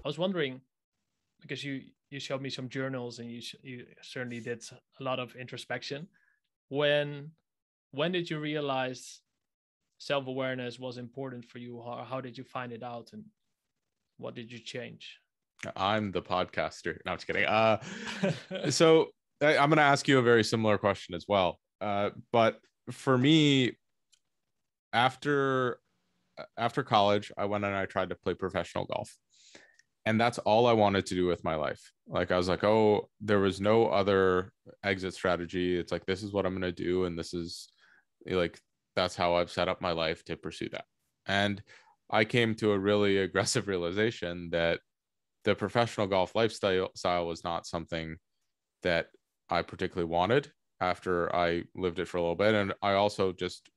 I was wondering, because you showed me some journals and you certainly did a lot of introspection. When did you realize self-awareness was important for you? How did you find it out, and what did you change? I'm the podcaster. No, I'm just kidding. So I'm going to ask you a very similar question as well. But for me, after college, I went and I tried to play professional golf. And that's all I wanted to do with my life. Like, I was like, oh, there was no other exit strategy. It's like, this is what I'm going to do. And this is like, that's how I've set up my life to pursue that. And I came to a really aggressive realization that the professional golf lifestyle was not something that I particularly wanted after I lived it for a little bit. And I also just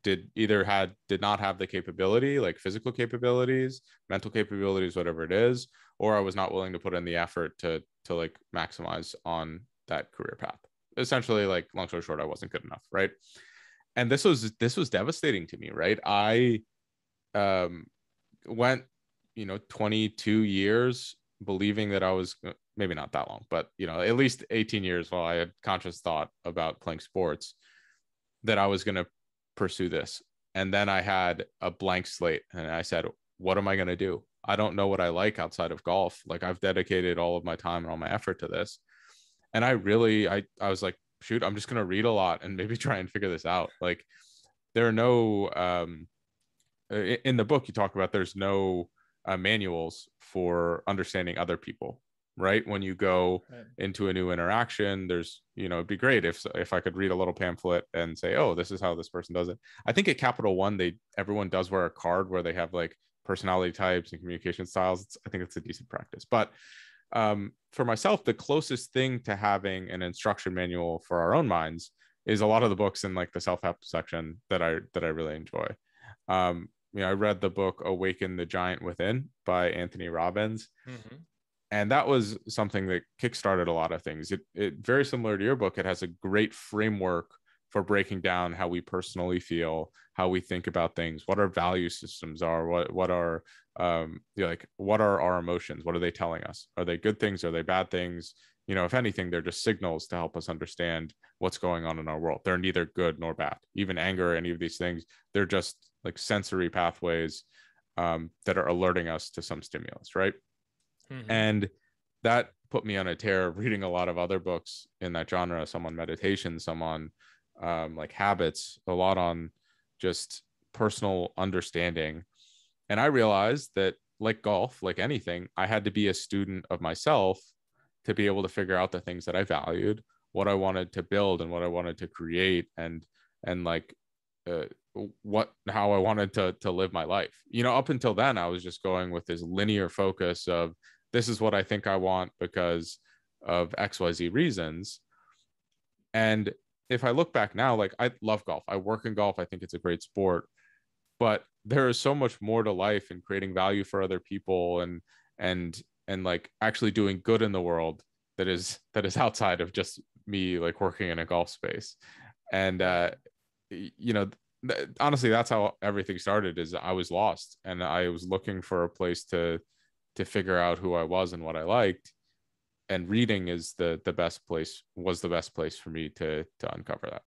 did not have the capability, like physical capabilities, mental capabilities, whatever it is, or I was not willing to put in the effort to like maximize on that career path. Essentially, like, long story short, I wasn't good enough, right? And this was devastating to me, right? I went 22 years believing that I was, maybe not that long, but at least 18 years while I had conscious thought about playing sports, that I was going to pursue this. And then I had a blank slate and I said, what am I going to do? I don't know what I like outside of golf. Like, I've dedicated all of my time and all my effort to this. And I was like, shoot, I'm just going to read a lot and maybe try and figure this out. Like, there are no, in the book you talk about, there's no manuals for understanding other people, right? When you go into a new interaction, there's, it'd be great if I could read a little pamphlet and say, oh, this is how this person does it. I think at Capital One, everyone does wear a card where they have like personality types and communication styles. I think it's a decent practice. But for myself, the closest thing to having an instruction manual for our own minds is a lot of the books in like the self-help section that I really enjoy. I read the book Awaken the Giant Within by Anthony Robbins. Mm-hmm. And that was something that kickstarted a lot of things. It very similar to your book. It has a great framework for breaking down how we personally feel, how we think about things, what our value systems are, what are what are our emotions? What are they telling us? Are they good things? Are they bad things? If anything, they're just signals to help us understand what's going on in our world. They're neither good nor bad. Even anger, any of these things, they're just like sensory pathways that are alerting us to some stimulus, right? Mm-hmm. And that put me on a tear of reading a lot of other books in that genre, some on meditation, some on like habits, a lot on just personal understanding. And I realized that, like golf, like anything, I had to be a student of myself to be able to figure out the things that I valued, what I wanted to build and what I wanted to create, and like how I wanted to live my life. Up until then, I was just going with this linear focus of, this is what I think I want because of XYZ reasons. And if I look back now, like, I love golf. I work in golf. I think it's a great sport, but there is so much more to life and creating value for other people and like actually doing good in the world that is outside of just me like working in a golf space. And honestly, that's how everything started. Is I was lost and I was looking for a place to figure out who I was and what I liked. And reading is was the best place for me to uncover that.